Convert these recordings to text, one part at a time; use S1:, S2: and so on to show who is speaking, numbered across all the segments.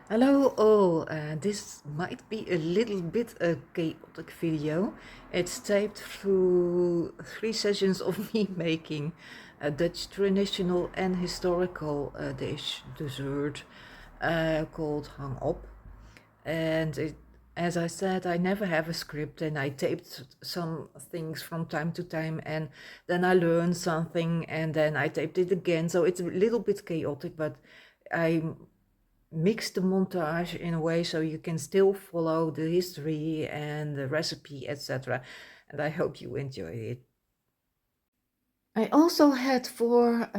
S1: Hello all, this might be a little bit a chaotic video. It's taped through 3 sessions of me making a Dutch traditional and historical dish, dessert, called hangop. And as I said, I never have a script and I taped some things from time to time and then I learned something and then I taped it again. So it's a little bit chaotic, but I mix the montage in a way so you can still follow the history and the recipe, etc. And I hope you enjoy it. I also had 4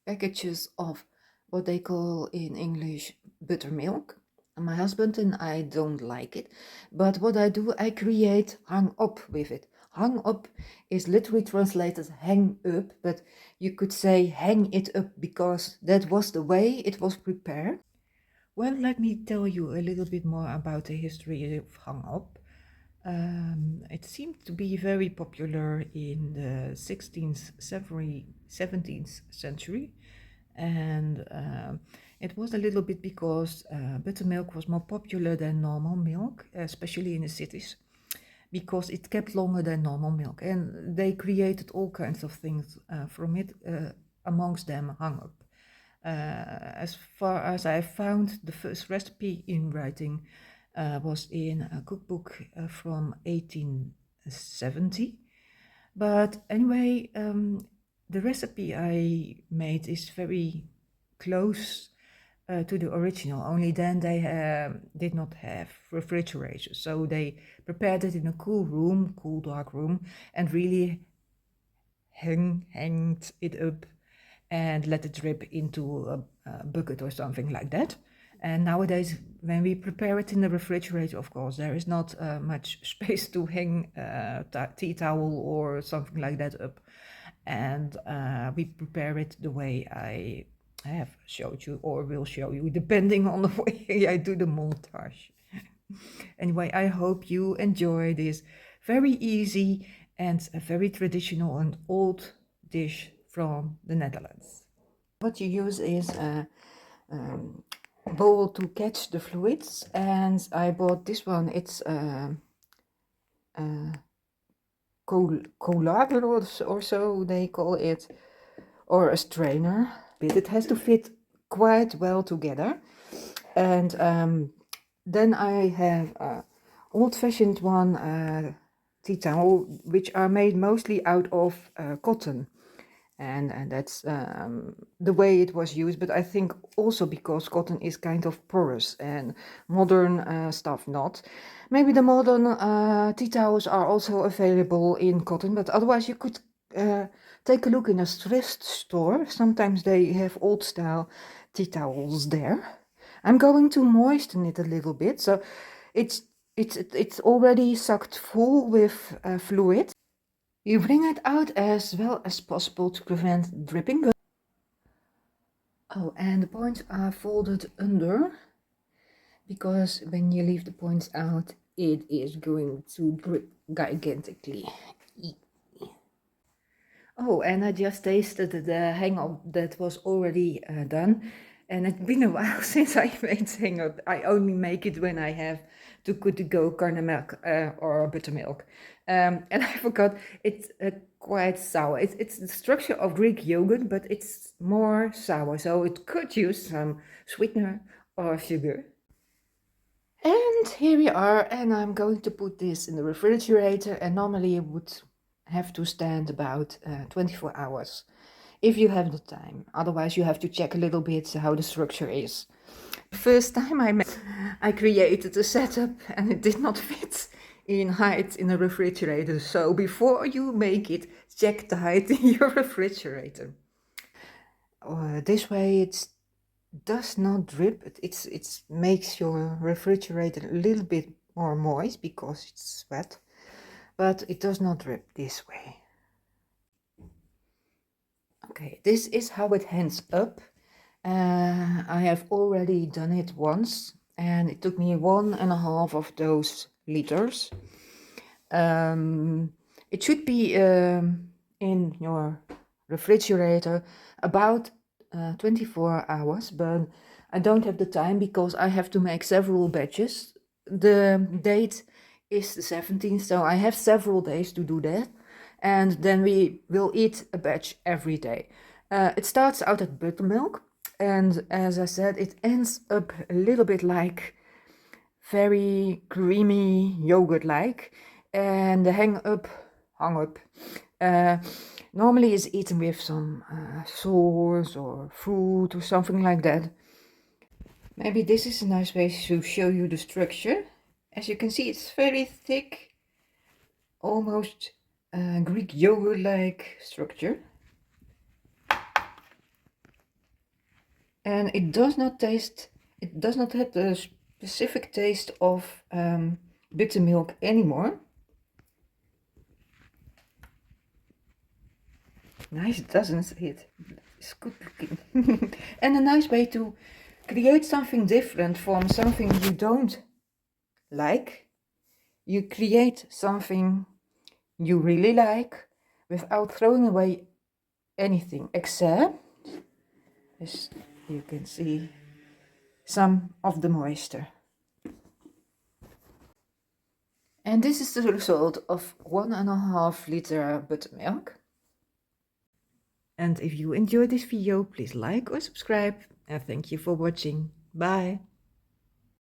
S1: packages of what they call in English buttermilk. My husband and I don't like it, but what I do, I create hang up with it. Hang up is literally translated hang up, but you could say hang it up because that was the way it was prepared. Well, let me tell you a little bit more about the history of hang up. It seemed to be very popular in the 16th century, 17th century, and it was a little bit because buttermilk was more popular than normal milk, especially in the cities, because it kept longer than normal milk, and they created all kinds of things from it, amongst them hung up. As far as I found, the first recipe in writing was in a cookbook from 1870. But anyway, the recipe I made is very close to the original, only then they did not have refrigerators. So they prepared it in a cool room, cool dark room, and really hanged it up and let it drip into a bucket or something like that. And nowadays, when we prepare it in the refrigerator, of course, there is not much space to hang a tea towel or something like that up. And we prepare it the way I have showed you or will show you, depending on the way I do the montage. Anyway, I hope you enjoy this very easy and a very traditional and old dish from the Netherlands. What you use is a bowl to catch the fluids, and I bought this one. It's a collager or so they call it, or a strainer. It has to fit quite well together. And then I have old-fashioned one tea towel, which are made mostly out of cotton. And that's the way it was used, but I think also because cotton is kind of porous and modern stuff not. Maybe the modern tea towels are also available in cotton, but otherwise you could take a look in a thrift store. Sometimes they have old style tea towels there. I'm going to moisten it a little bit, so it's it's already sucked full with fluid. You bring it out as well as possible to prevent dripping. Oh, and the points are folded under, because when you leave the points out, it is going to drip gigantically. Oh, and I just tasted the hang-up that was already done. And it's been a while since I made hang-up. I only make it when I have to go caramel or buttermilk. And I forgot, it's quite sour. It's the structure of Greek yogurt, but it's more sour. So it could use some sweetener or sugar. And here we are, and I'm going to put this in the refrigerator, and normally it would have to stand about 24 hours if you have the time. Otherwise you have to check a little bit how the structure is. The first time I created a setup and it did not fit in height in a refrigerator. So before you make it, check the height in your refrigerator. This way it does not drip. It makes your refrigerator a little bit more moist because it's wet, but it does not drip this way. Okay, this is how it hangs up. I have already done it once and it took me 1.5 of those liters. It should be in your refrigerator about 24 hours, but I don't have the time because I have to make several batches. The date is the 17th, so I have several days to do that. And then we will eat a batch every day. It starts out at buttermilk, and as I said, it ends up a little bit like very creamy yogurt-like. And the hang up, normally is eaten with some sauce or fruit or something like that. Maybe this is a nice way to show you the structure. As you can see, it's very thick, almost Greek yogurt-like structure. And it does not have the specific taste of buttermilk anymore. Nice, doesn't it? It's good looking. And a nice way to create something different from something you don't like. You create something you really like without throwing away anything, except, as you can see, some of the moisture. And this is the result of 1.5 liter buttermilk. And if you enjoyed this video, please like or subscribe, and thank you for watching. Bye!